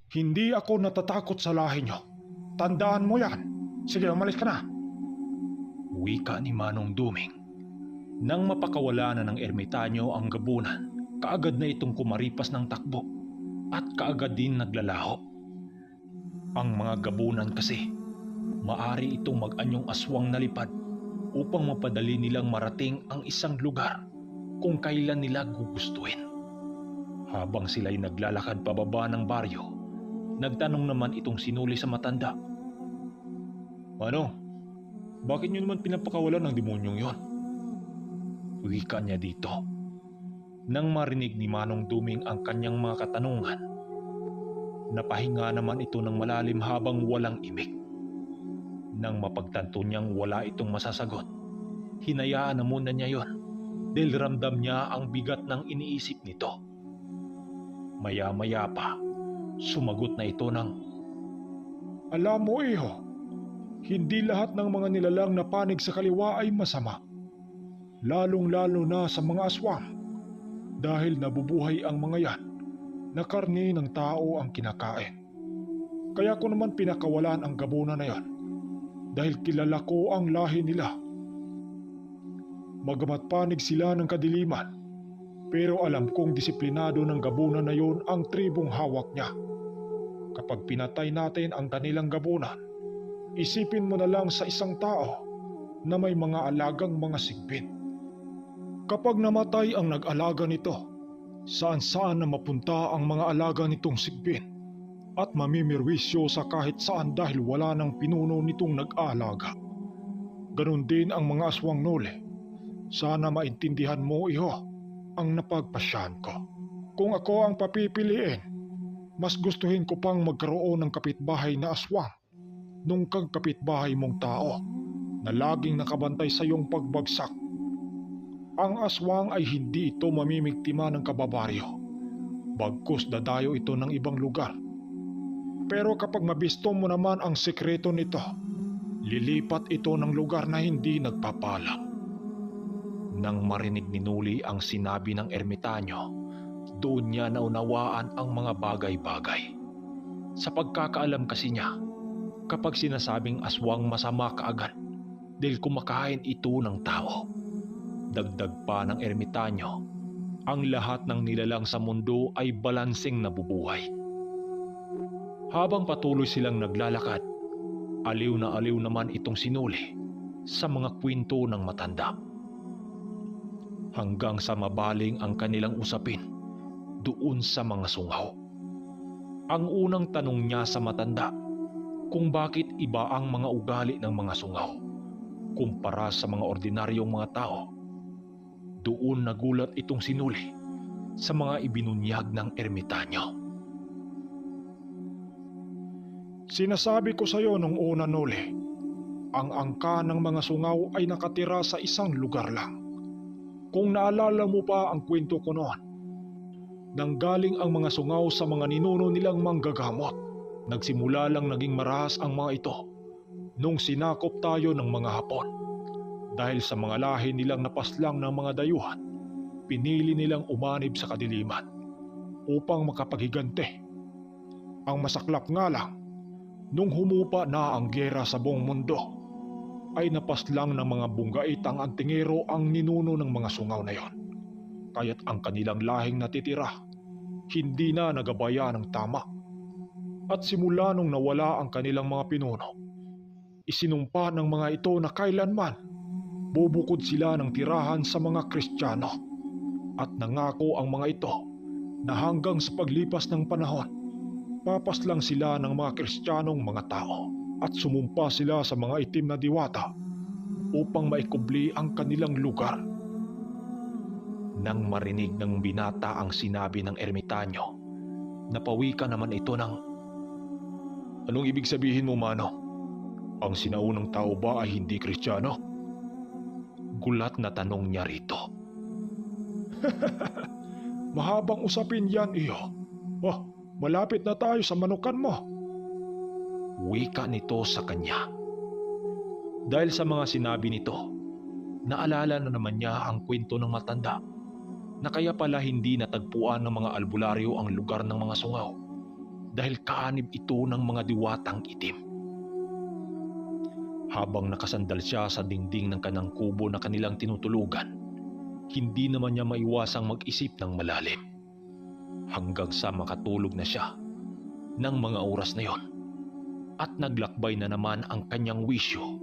Hindi ako natatakot sa lahi niyo. Tandaan mo yan. Sige, umalis ka na. Wika ni Manong Duming. Nang mapakawala na ng ermitanyo ang gabunan, kaagad na itong kumaripas ng takbo at kaagad din naglalaho. Ang mga gabunan kasi, maari itong mag-anyong aswang na lipad upang mapadali nilang marating ang isang lugar kung kailan nila gugustuhin. Habang sila'y naglalakad pababa ng baryo, nagtanong naman itong sinuli sa matanda. Ano? Bakit niyo naman pinapakawalan ng demonyong yon? Wika niya dito. Nang marinig ni Manong Duming ang kanyang mga katanungan, napahinga naman ito ng malalim habang walang imik. Nang mapagtanto niyang wala itong masasagot, hinayaan na muna niya yon dahil ramdam niya ang bigat ng iniisip nito. Maya-maya pa, sumagot na ito ng, Alam mo, iho, hindi lahat ng mga nilalang na panig sa kaliwa ay masama. Lalong-lalo na sa mga aswang, dahil nabubuhay ang mga yan na karne ng tao ang kinakain. Kaya ko naman pinakawalan ang gabunan na yan dahil kilala ko ang lahi nila. Magamat panig sila ng kadiliman, pero alam kong disiplinado ng gabunan na yon ang tribong hawak niya. Kapag pinatay natin ang kanilang gabunan, isipin mo na lang sa isang tao na may mga alagang mga sigbin. Kapag namatay ang nag-alaga nito, saan-saan na mapunta ang mga alaga nitong sigbin at mamimirwisyo sa kahit saan dahil wala ng pinuno nitong nag-aalaga. Ganon din ang mga aswang nole. Sana maintindihan mo, iho, ang napagpasyan ko. Kung ako ang papipiliin, mas gustuhin ko pang magkaroon ng kapitbahay na aswang nung kang kapitbahay mong tao na laging nakabantay sa iyong pagbagsak. Ang aswang ay hindi ito mamimiktima ng kababaryo. Bagkus dadayo ito ng ibang lugar. Pero kapag mabisto mo naman ang sekreto nito, lilipat ito ng lugar na hindi nagpapalang. Nang marinig ni Nuli ang sinabi ng ermitanyo, doon niya naunawaan ang mga bagay-bagay. Sa pagkakaalam kasi niya, kapag sinasabing aswang masama kaagad dahil kumakain ito ng tao. Dagdag pa ng ermitanyo, ang lahat ng nilalang sa mundo ay balanseng nabubuhay. Habang patuloy silang naglalakad, aliw na aliw naman itong sinuli sa mga kwento ng matanda. Hanggang sa mabaling ang kanilang usapin doon sa mga sungaw. Ang unang tanong niya sa matanda kung bakit iba ang mga ugali ng mga sungaw kumpara sa mga ordinaryong mga tao. Doon nagulat itong sinuli sa mga ibinunyag ng ermitanyo. Sinasabi ko sa iyo nung una, Nole, ang angka ng mga sungaw ay nakatira sa isang lugar lang. Kung naalala mo pa ang kwento ko noon, nanggaling ang mga sungaw sa mga ninuno nilang manggagamot. Nagsimula lang naging marahas ang mga ito nung sinakop tayo ng mga Hapon. Dahil sa mga lahi nilang napaslang ng mga dayuhan, pinili nilang umanib sa kadiliman upang makapaghigante. Ang masaklap nga lang, nung humupa na ang giyera sa buong mundo, ay napaslang ng mga bunggait ang antingero ang ninuno ng mga sungaw na yon. Kaya't ang kanilang lahing natitira, hindi na nagabaya ng tama. At simula nung nawala ang kanilang mga pinuno, isinumpa ng mga ito na kailanman bubukod sila ng tirahan sa mga Kristiyano. At nangako ang mga ito na hanggang sa paglipas ng panahon, papaslang sila ng mga Kristiyanong mga tao at sumumpa sila sa mga itim na diwata upang maikubli ang kanilang lugar. Nang marinig ng binata ang sinabi ng ermitanyo, napawika naman ito ng, Anong ibig sabihin mo, Mano? Ang sinaunang tao ba ay hindi Kristiyano? Gulat na tanong niya rito. Mahabang usapin yan, iyo. Oh, malapit na tayo sa manukan mo. Wika nito sa kanya. Dahil sa mga sinabi nito, naalala na naman niya ang kwento ng matanda na kaya pala hindi natagpuan ng mga albularyo ang lugar ng mga sungaw dahil kaanib ito ng mga diwatang itim. Habang nakasandal siya sa dingding ng kanang kubo na kanilang tinutulugan, hindi naman niya maiwasang mag-isip ng malalim. Hanggang sa makatulog na siya ng mga oras na yon at naglakbay na naman ang kanyang wisyo.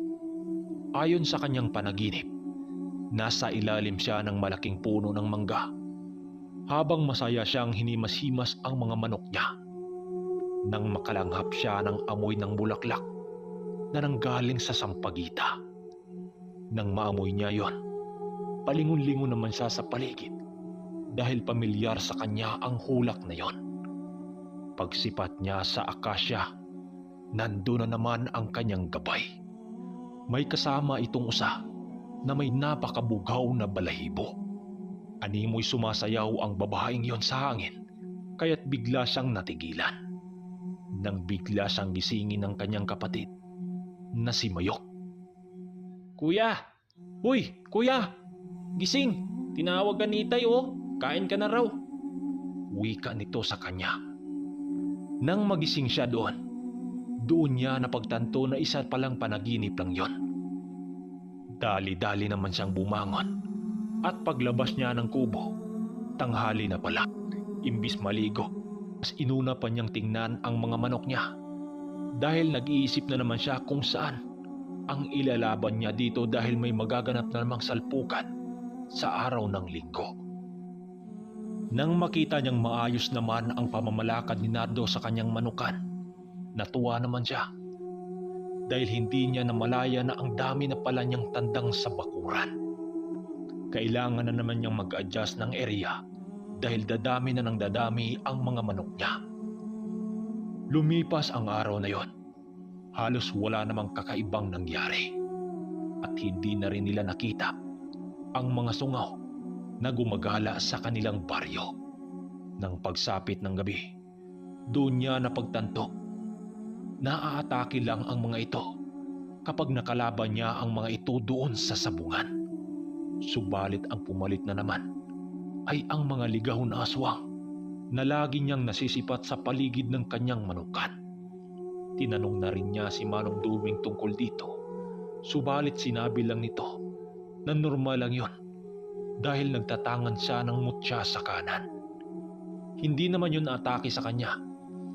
Ayon sa kanyang panaginip, nasa ilalim siya ng malaking puno ng mangga habang masaya siyang hinimas-himas ang mga manok niya. Nang makalanghap siya ng amoy ng bulaklak na nanggaling sa sampagita. Nang maamoy niya yon, palingon-lingon naman siya sa paligid dahil pamilyar sa kanya ang hulak na yon. Pagsipat niya sa akasya, nandun na naman ang kanyang gabay. May kasama itong usa na may napakabugaw na balahibo. Animoy sumasayaw ang babaeng yon sa hangin, kaya't bigla siyang natigilan. Nang bigla siyang gisingin ng kanyang kapatid na si Mayok. "Kuya! Uy, kuya! Gising! Tinawag ka ni Itay, oh! Kain ka na raw!" Wika nito sa kanya. Nang magising siya doon niya napagtanto na isa palang panaginip lang yon. Dali-dali naman siyang bumangon at paglabas niya ng kubo, tanghali na pala. Imbis maligo, mas inuna pa niyang tingnan ang mga manok niya dahil nag-iisip na naman siya kung saan ang ilalaban niya dito dahil may magaganap na namang salpukan sa araw ng linggo. Nang makita niyang maayos naman ang pamamalakad ni Nardo sa kanyang manukan, natuwa naman siya dahil hindi niya namalaya na ang dami na pala niyang tandang sa bakuran. Kailangan na naman niyang mag-adjust ng area dahil dadami na ng dadami ang mga manok niya. Lumipas ang araw na yon. Halos wala namang kakaibang nangyari at hindi na rin nila nakita ang mga sungaw na gumagala sa kanilang baryo. Nang pagsapit ng gabi, doon niya napagtanto na aatake lang ang mga ito kapag nakalaban niya ang mga ito doon sa sabungan. Subalit ang pumalit na naman ay ang mga ligaw na aswang na lagi niyang nasisipat sa paligid ng kanyang manukan. Tinanong na rin niya si Manong Duming tungkol dito, subalit sinabi lang nito na normal lang yon dahil nagtatangan siya ng mutya sa kanan. Hindi naman yun atake sa kanya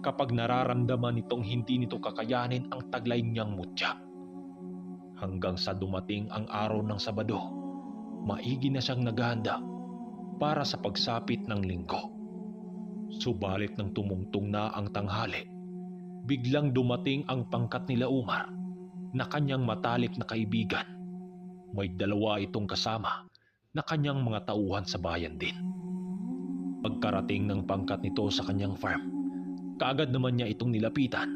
kapag nararamdaman nitong hindi nito kakayanin ang taglay niyang mutya. Hanggang sa dumating ang araw ng Sabado, maigi na siyang naghahanda para sa pagsapit ng linggo. Subalit nang tumungtong na ang tanghali, biglang dumating ang pangkat nila Umar na kanyang matalik na kaibigan. May dalawa itong kasama na kanyang mga tauhan sa bayan din. Pagkarating ng pangkat nito sa kanyang farm, kaagad naman niya itong nilapitan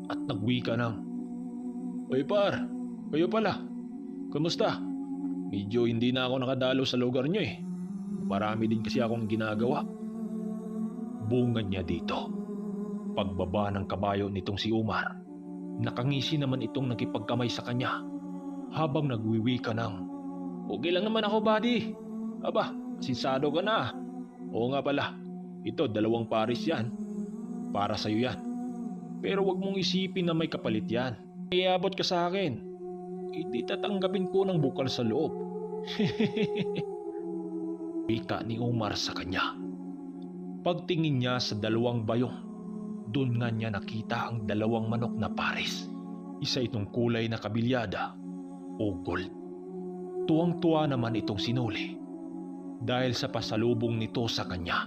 at nagwika ng, "Oy par, kayo pala. Kumusta? Medyo hindi na ako nakadalo sa lugar niyo eh. Marami din kasi akong ginagawa." Bungad niya dito. Pagbaba ng kabayo nitong si Umar, nakangisi naman itong nakipagkamay sa kanya habang nagwiwika ng, "Okay lang naman ako, buddy. Aba, sinsado ka na. Oo nga pala, ito 2 paris yan. Para sa'yo yan. Pero wag mong isipin na may kapalit yan. Iabot ka sa akin. Hindi tatanggapin ko ng bukal sa loob." Wika ni Umar sa kanya. Pagtingin niya sa 2 bayong, doon nga niya nakita ang 2 manok na pares. Isa itong kulay na kabilyada o gold. Tuwang-tuwa naman itong sinuli dahil sa pasalubong nito sa kanya.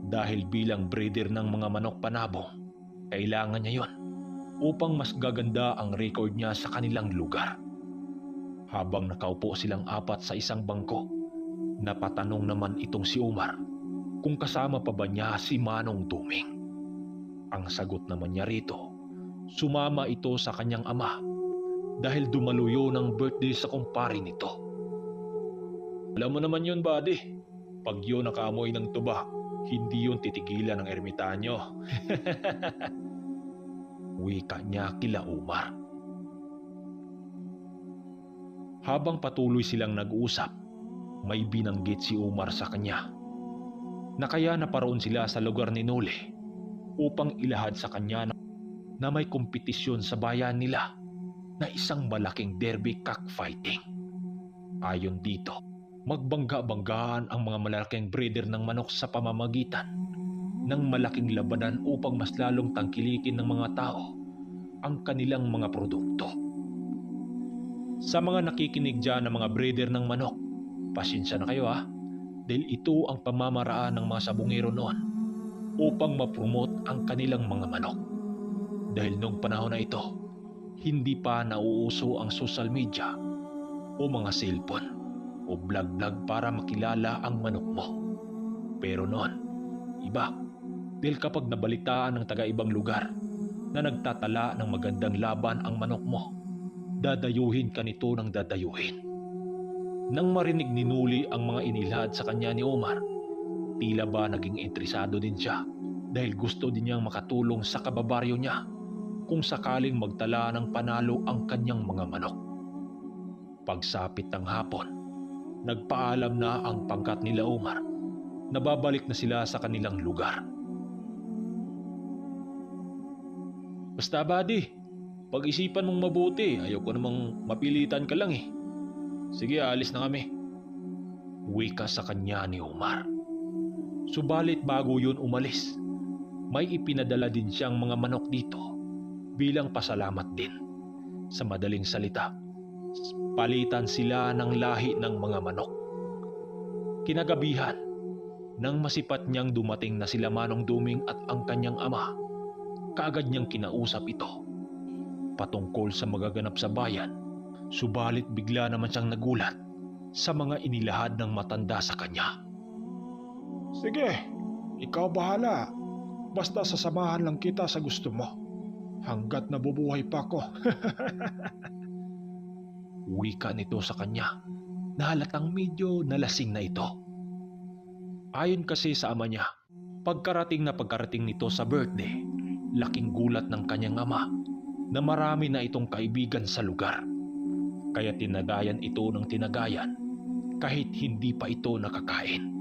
Dahil bilang breeder ng mga manok panabong, kailangan niya yon upang mas gaganda ang record niya sa kanilang lugar. Habang nakaupo silang 4 sa isang bangko, napatanong naman itong si Umar kung kasama pa ba niya si Manong Duming. Ang sagot naman niya rito, sumama ito sa kanyang ama dahil dumaluyo ng birthday sa kumpare nito. "Alam mo naman yun, buddy. Pag yun nakaamoy ng tuba, hindi yun titigilan ng ermitanyo." Wika niya kila Umar. Habang patuloy silang nag-uusap, may binanggit si Umar sa kanya na kaya naparoon sila sa lugar ni Noli upang ilahad sa kanya na may kompetisyon sa bayan nila na isang malaking derby cockfighting. Ayon dito, magbangga-banggaan ang mga malalaking breeder ng manok sa pamamagitan ng malaking labanan upang mas lalong tangkilikin ng mga tao ang kanilang mga produkto. Sa mga nakikinig dyan ng mga breeder ng manok, pasensya na kayo dahil ito ang pamamaraan ng mga sabungero noon upang mapromote ang kanilang mga manok. Dahil noong panahon na ito, hindi pa nauuso ang social media o mga cellphone o vlog-vlog para makilala ang manok mo. Pero noon, iba. Dahil kapag nabalitaan ng taga-ibang lugar na nagtatala ng magandang laban ang manok mo, dadayuhin ka nito ng dadayuhin. Nang marinig ni Nuli ang mga inilahad sa kanya ni Omar, tila ba naging interesado din siya dahil gusto din niyang makatulong sa kababaryo niya kung sakaling magtala ng panalo ang kanyang mga manok. Pagsapit ng hapon, nagpaalam na ang pangkat nila Omar na babalik na sila sa kanilang lugar. Basta buddy, pag-isipan mong mabuti, ayaw ko namang mapilitan ka lang eh. Sige, alis na kami. Wika sa kanya ni Omar. Subalit bago yun umalis, may ipinadala din siyang mga manok dito bilang pasalamat din. Sa madaling salita, palitan sila ng lahi ng mga manok. Kinagabihan, nang masipat niyang dumating na sila Manong Duming at ang kanyang ama, kaagad niyang kinausap ito patungkol sa magaganap sa bayan. Subalit bigla naman siyang nagulat sa mga inilahad ng matanda sa kanya. Sige, ikaw bahala. Basta sasamahan lang kita sa gusto mo. Hanggat nabubuhay pa ako. Wika nito sa kanya na halatang medyo nalasing na ito. Ayon kasi sa ama niya, pagkarating nito sa birthday, laking gulat ng kanyang ama na marami na itong kaibigan sa lugar. Kaya tinagayan ito ng tinagayan kahit hindi pa ito nakakain.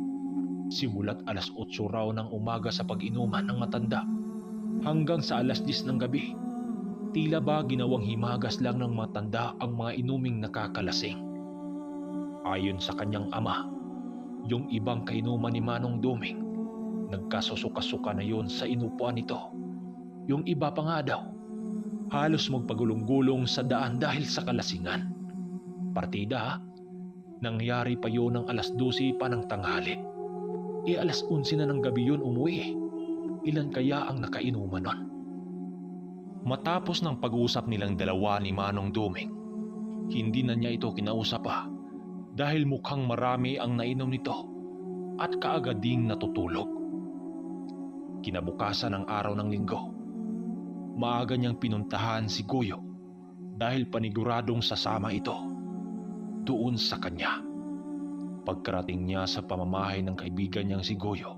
Simulat 8:00 raw ng umaga sa pag-inuman ng matanda hanggang sa 10:00 ng gabi. Tila ba ginawang himagas lang ng matanda ang mga inuming nakakalasing. Ayon sa kanyang ama, yung ibang kainuman ni Manong Duming, nagkasusuka-suka na yon sa inupuan nito. Yung iba pa nga daw, halos magpagulong-gulong sa daan dahil sa kalasingan. Partida nangyari pa yon ng 12:00 pa ng tanghali. 11:00 na ng gabi yun umuwi. Ilan kaya ang nakainuman nun? Matapos ng pag-usap nilang dalawa ni Manong Duming, hindi na niya ito kinausap dahil mukhang marami ang nainom nito at kaagad ding natutulog. Kinabukasan ng araw ng linggo, maaga niyang pinuntahan si Goyo dahil paniguradong sasama ito doon sa kanya. Pagkarating niya sa pamamahay ng kaibigan niyang si Goyo,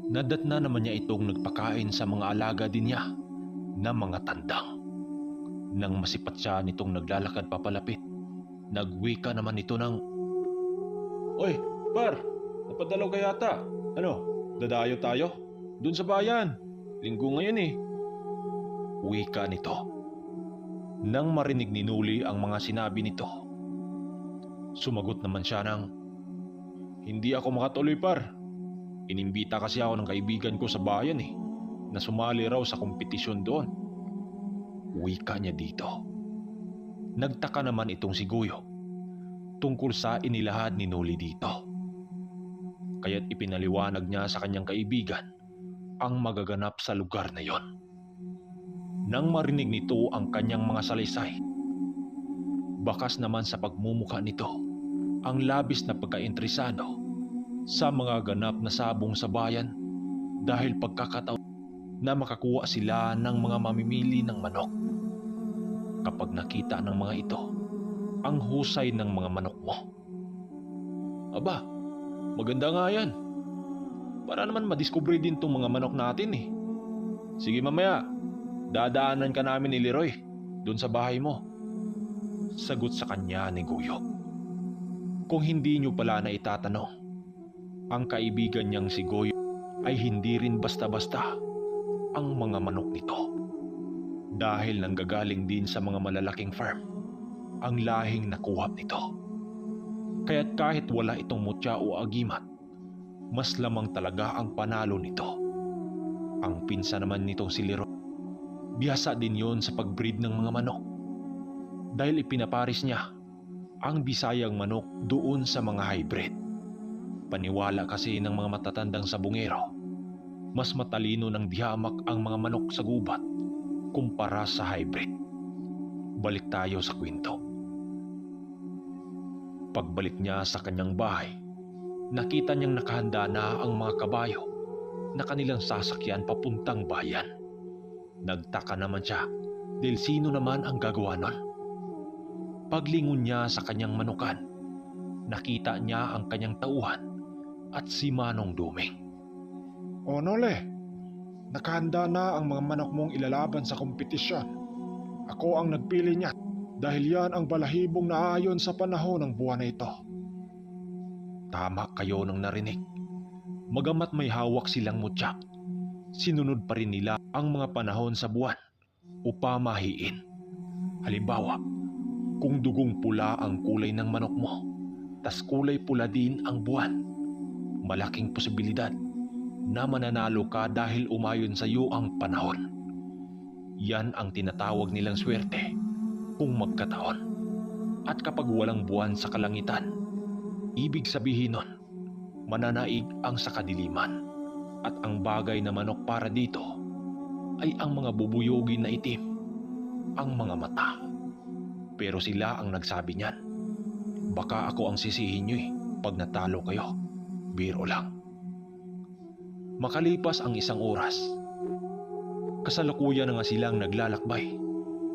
nadatna naman niya itong nagpakain sa mga alaga din niya na mga tandang. Nang masipat siya nitong naglalakad papalapit, nagwika naman ito ng, "Oy, par, napadalaw ka yata. Ano, dadayo tayo? Doon sa bayan. Linggo ngayon eh." Wika nito. Nang marinig ni Nuli ang mga sinabi nito, sumagot naman siya ng, "Hindi ako makatuloy par. Inimbita kasi ako ng kaibigan ko sa bayan na sumali raw sa kompetisyon doon." Wika niya dito. Nagtaka naman itong si Goyo tungkol sa inilahad ni Nuli dito. Kaya't ipinaliwanag niya sa kanyang kaibigan ang magaganap sa lugar na yon. Nang marinig nito ang kanyang mga salaysay, bakas naman sa pagmumukha nito ang labis na pagkainteresado sa mga ganap na sabong sa bayan dahil pagkakataon na makakuha sila ng mga mamimili ng manok. Kapag nakita ng mga ito ang husay ng mga manok mo, aba, maganda nga yan. Para naman madiskubre din tong mga manok natin eh. Sige mamaya, dadaanan ka namin ni Leroy doon sa bahay mo. Sagot sa kanya ni Goyo. Kung hindi nyo pala na itatanong, ang kaibigan niyang si Goyo ay hindi rin basta-basta ang mga manok nito. Dahil nanggagaling din sa mga malalaking farm ang lahing nakuha nito. Kaya't kahit wala itong mutya o agimat, mas lamang talaga ang panalo nito. Ang pinsan naman nitong si Leroy, bihasa din yon sa pagbreed ng mga manok. Dahil ipinaparis niya ang Bisayang manok doon sa mga hybrid. Paniwala kasi ng mga matatandang sabungero, mas matalino ng dihamak ang mga manok sa gubat kumpara sa hybrid. Balik tayo sa kwento. Pagbalik niya sa kanyang bahay, nakita niyang nakahanda na ang mga kabayo na kanilang sasakyan papuntang bayan. Nagtaka naman siya dahil sino naman ang gagawa nun. Paglingon niya sa kanyang manukan, nakita niya ang kanyang tauhan at si Manong Duming. O Nole, nakahanda na ang mga manok mong ilalaban sa kompetisyon. Ako ang nagpili niya dahil yan ang balahibong naayon sa panahon ng buwan na ito. Tama kayo nang narinig. Magamat may hawak silang mutya, sinunod pa rin nila ang mga panahon sa buwan o pamahiin. Halimbawa, kung dugong pula ang kulay ng manok mo, tas kulay pula din ang buwan, malaking posibilidad na mananalo ka dahil umayon sa iyo ang panahon. Yan ang tinatawag nilang swerte kung magkataon. At kapag walang buwan sa kalangitan, ibig sabihin nun, mananaig ang sa kadiliman. At ang bagay na manok para dito ay ang mga bubuyogin na itim, ang mga mata. Pero sila ang nagsabi niyan. Baka ako ang sisihin niyo pag natalo kayo. Biro lang. Makalipas ang isang oras, kasalukuyan na nga silang naglalakbay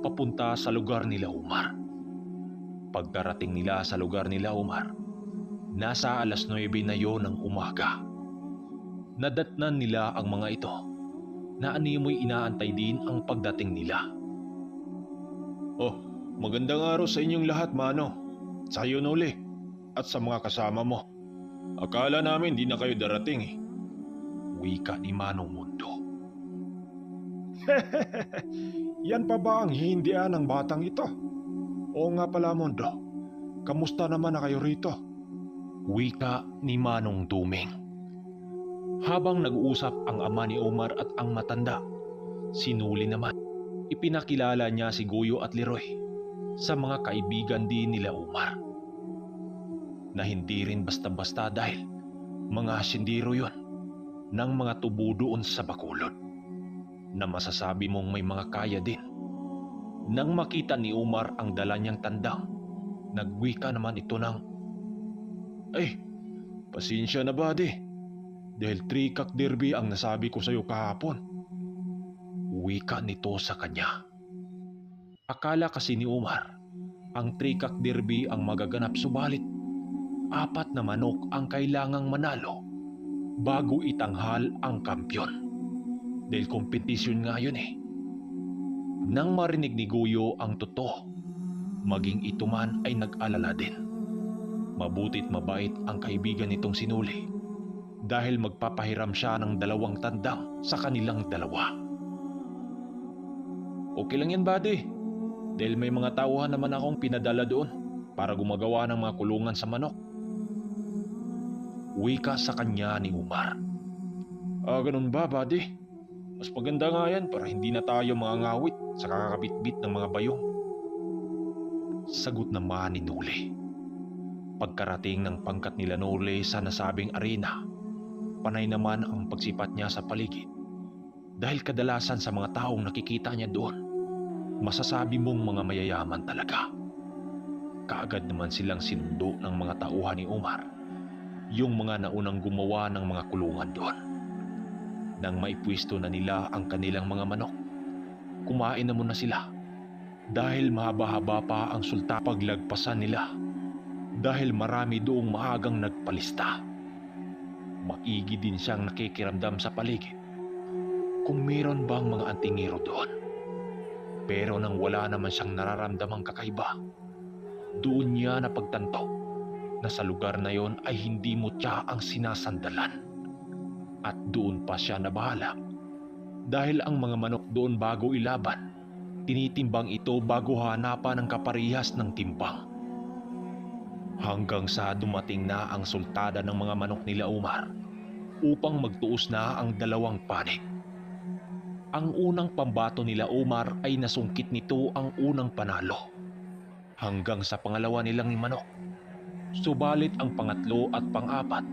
papunta sa lugar nila Umar. Pagkarating nila sa lugar nila Umar, nasa 9:00 na yon ng umaga. Nadatnan nila ang mga ito na animoy inaantay din ang pagdating nila. Oh, magandang araw sa inyong lahat, Mano. Sa iyo, Nole, at sa mga kasama mo. Akala namin di na kayo darating Wika ni Manong Mundo. Yan pa ba ang hihindian ng batang ito? Oo nga pala, Mundo. Kamusta naman na kayo rito? Wika ni Manong Duming. Habang nag-uusap ang ama ni Omar at ang matanda, sinuli naman, ipinakilala niya si Goyo at Leroy sa mga kaibigan din nila Omar. Na hindi rin basta-basta dahil mga sindiro yon ng mga tubo doon sa Bacolod, na masasabi mong may mga kaya din. Nang makita ni Omar ang dala niyang tandang, nagwika naman ito ng, "Ay, pasensya na buddy, dahil trikak derby ang nasabi ko sa iyo kahapon." Wika nito sa kanya. Akala kasi ni Omar, ang trikak derby ang magaganap, subalit 4 na manok ang kailangang manalo bago itanghal ang kampyon. Dahil kompetisyon nga yun Nang marinig ni Goyo ang totoo, maging ito man ay nag-alala din. Mabuti't mabait ang kaibigan nitong sinuli dahil magpapahiram siya ng 2 tandang sa kanilang dalawa. Okay lang yan, buddy. Dahil may mga tauhan naman akong pinadala doon para gumagawa ng mga kulungan sa manok. Wika sa kanya ni Umar. Ganun ba, buddy? Mas maganda nga yan para hindi na tayo mga ngawit sa kakabitbit ng mga bayong. Sagot naman ni Nole. Pagkarating ng pangkat nila Nole sa nasabing arena, panay naman ang pagsipat niya sa paligid. Dahil kadalasan sa mga taong nakikita niya doon, masasabi mong mga mayayaman talaga. Kaagad naman silang sinundo ng mga tauhan ni Umar, yung mga naunang gumawa ng mga kulungan doon. Nang maipwisto na nila ang kanilang mga manok, kumain na muna sila dahil mahaba-haba pa ang sulta paglagpasan nila dahil marami doong maagang nagpalista. Maigi din siyang nakikiramdam sa paligid kung meron bang mga antingero doon. Pero nang wala naman siyang nararamdamang kakaiba, doon niya napagtanto na sa lugar na yon ay hindi mutya ang sinasandalan. At doon pa siya nabahala dahil ang mga manok doon bago ilaban, tinitimbang ito bago hanapan ng kaparehas ng timbang. Hanggang sa dumating na ang sultada ng mga manok nila Umar upang magtuos na ang dalawang panig. Ang unang pambato nila Umar ay nasungkit nito ang unang panalo hanggang sa pangalawa nilang manok. Subalit ang pangatlo at pang-apat,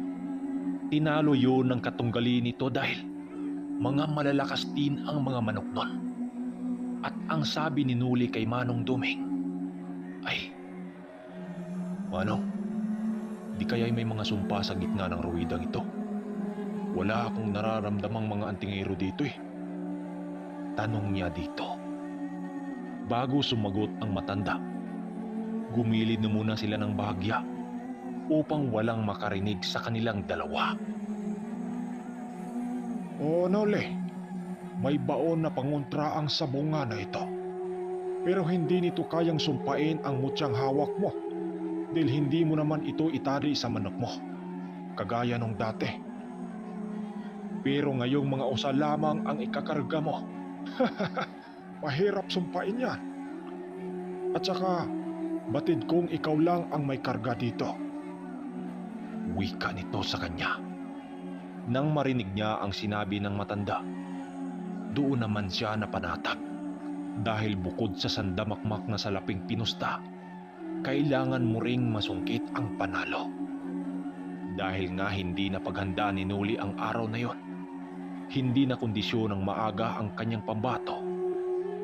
tinalo yun ng katunggali nito dahil mga malalakas din ang mga manok nun. At ang sabi ni Nuli kay Manong Duming ay, "Manong, di kaya'y may mga sumpa sa gitna ng ruwidang ito? Wala akong nararamdamang mga antingero dito eh." Tanong niya dito. Bago sumagot ang matanda, gumilid na muna sila ng bahagya upang walang makarinig sa kanilang dalawa. "O Noli, may baon na pangontra ang sabunga na ito. Pero hindi nito kayang sumpain ang mutyang hawak mo dahil hindi mo naman ito itali sa manok mo, kagaya nung dati. Pero ngayong mga usa lamang ang ikakarga mo, mahirap sumpain yan. At saka, batid kong ikaw lang ang may karga dito." Wika nito sa kanya. Nang marinig niya ang sinabi ng matanda, doon naman siya napanatag dahil bukod sa sandamakmak na salaping pinusta, kailangan mo ring masungkit ang panalo. Dahil nga hindi na paghanda ni Nuli ang araw na yon, hindi na kondisyon ng maaga ang kanyang pambato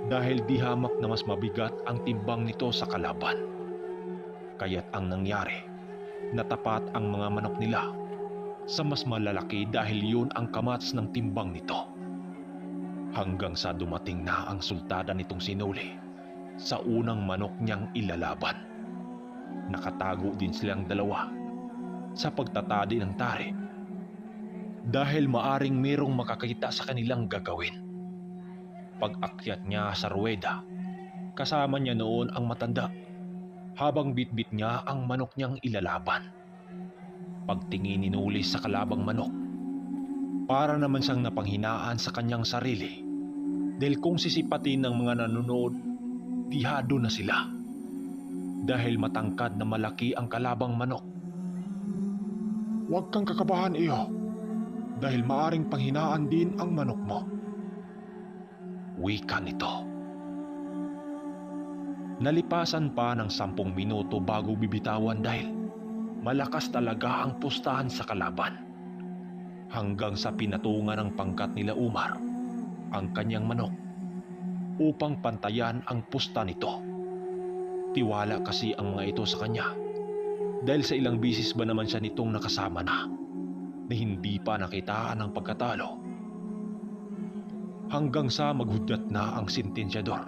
dahil di hamak na mas mabigat ang timbang nito sa kalaban. Kaya't ang nangyari, natapat ang mga manok nila sa mas malalaki dahil yun ang kamats ng timbang nito. Hanggang sa dumating na ang sultada nitong sinuli sa unang manok niyang ilalaban. Nakatago din silang dalawa sa pagtatadi ng tari dahil maaring merong makakita sa kanilang gagawin. Pag-akyat niya sa ruweda, kasama niya noon ang matanda habang bitbit niya ang manok niyang ilalaban. Pagtingin ni Nuli sa kalabang manok, para naman siyang napanghinaan sa kanyang sarili dahil kung sisipatin ng mga nanonood, dihado na sila dahil matangkad na malaki ang kalabang manok. "Huwag kang kakabahan, iyo, dahil maaring panghinaan din ang manok mo." Wika nito. Nalipasan pa ng 10 minuto bago bibitawan dahil malakas talaga ang pustahan sa kalaban. Hanggang sa pinatungan ng pangkat nila Umar ang kanyang manok upang pantayan ang pusta nito. Tiwala kasi ang mga ito sa kanya dahil sa ilang bisis ba naman siya nitong nakasama na hindi pa nakitaan ang pagkatalo. Hanggang sa maghudyat na ang sentensyador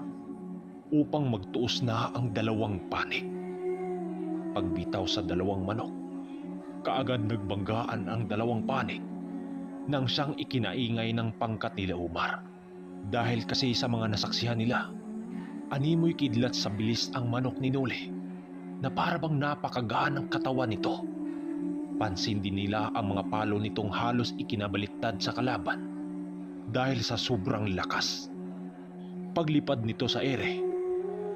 upang magtuos na ang dalawang panig. Pagbitaw sa dalawang manok, kaagad nagbanggaan ang dalawang panig nang siyang ikinaingay ng pangkat nila Umar. Dahil kasi sa mga nasaksihan nila, animoy kidlat sa bilis ang manok ni Nuli na parabang napakagaan ng katawan nito. Pansin din nila ang mga palo nitong halos ikinabaliktad sa kalaban dahil sa sobrang lakas. Paglipad nito sa ere,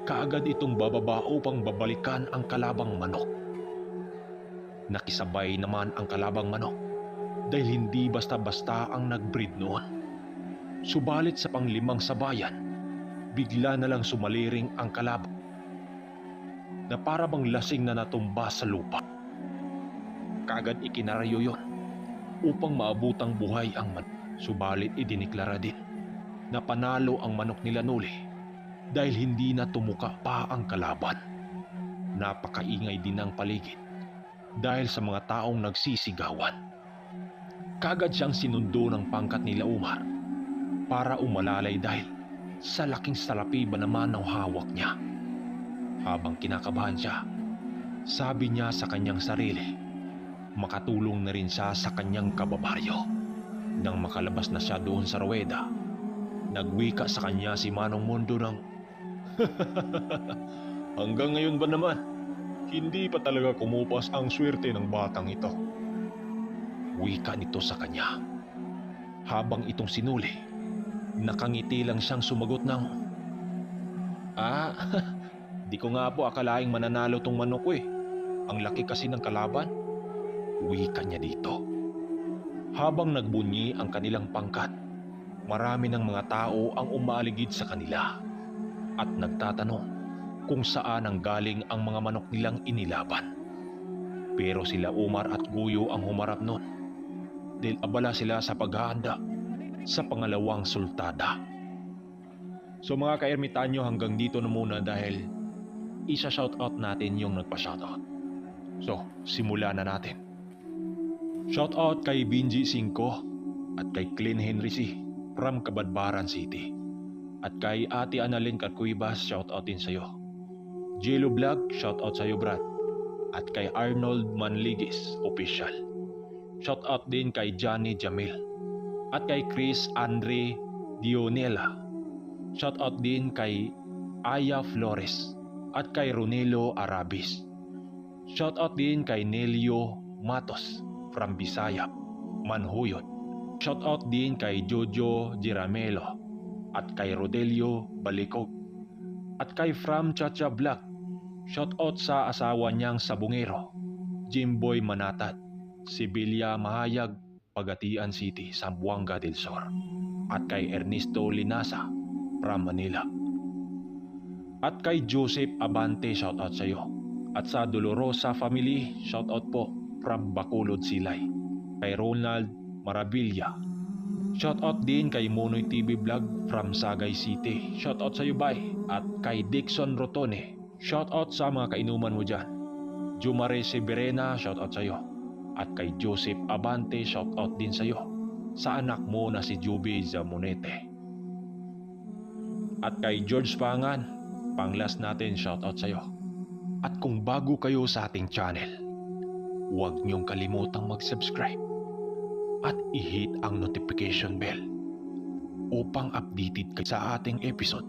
kaagad itong bababa upang babalikan ang kalabang manok. Nakisabay naman ang kalabang manok dahil hindi basta-basta ang nag-breed noon. Subalit sa panglimang sabayan, bigla na lang sumaliring ang kalabang na parabang lasing na natumba sa lupa. Kaagad ikinarayo yon upang maabutang buhay ang manok. Subalit idiniklara din na panalo ang manok nila Nuli dahil hindi na tumuka pa ang kalaban. Napakaingay din ng paligid dahil sa mga taong nagsisigawan. Kaagad siyang sinundo ng pangkat nila Umar para umalalay dahil sa laking salapi ba naman ang hawak niya. Habang kinakabahan siya, sabi niya sa kanyang sarili, makatulong na rin siya sa kanyang kababaryo. Nang makalabas na siya doon sa ruweda, nagwika sa kanya si Manong Mondo ng "Hanggang ngayon ba naman, hindi pa talaga kumupas ang swerte ng batang ito." Wika nito sa kanya. Habang itong sinuli, Nakangiti lang siyang sumagot ng, "Ah, di ko nga po akalaing mananalo tong manok ko eh. Ang laki kasi ng kalaban." Wika niya dito. Habang nagbunyi ang kanilang pangkat, marami ng mga tao ang umaaligid sa kanila at nagtatanong kung saan ang galing ang mga manok nilang inilaban. Pero sila Umar at Guyo ang humarap nun dahil abala sila sa paghahanda sa pangalawang sultada. So mga ka-ermitanyo, hanggang dito na muna dahil isa-shoutout natin yung nagpa-shoutout. So, simulan na natin. Shoutout kay Binji Cinco at kay Clean Henry C. from Cabadbaran City. At kay Ate Annalyn Carcuibas, shoutout din sa'yo. Jello Vlog, shoutout sa'yo Brad. At kay Arnold Manligis, official. Shoutout din kay Johnny Jamil. At kay Chris Andre Dionela. Shoutout din kay Aya Flores. At kay Ronelo Arabis. Shoutout din kay Nelio Matos from Bisaya, Manhuyot. Shoutout din kay Jojo Giramelo at kay Rodelio Balikog at kay From Chacha Black. Shoutout sa asawa niyang sabungero, Jimboy Manatat, Sibilia Mahayag, Pagatian City, Zamboanga del Sur, at kay Ernesto Linasa from Manila. At kay Joseph Abante, shoutout sa iyo. At sa Dolorosa family, shoutout po from Bacolod Silay. Kay Ronald Maravilla. Shoutout din kay Monoy TV Vlog from Sagay City. Shoutout sa iyo bay. At kay Dixon Rotone. Shoutout sa mga kainuman mo dyan. Jumare Severena, shoutout sa iyo. At kay Joseph Abante, shoutout din sa iyo. Sa anak mo na si Juby Zamonete. At kay George Pangan, pang-last natin, shoutout sa iyo. At kung bago kayo sa ating channel, huwag niyong kalimutang mag-subscribe at i-hit ang notification bell upang updated kayo sa ating episode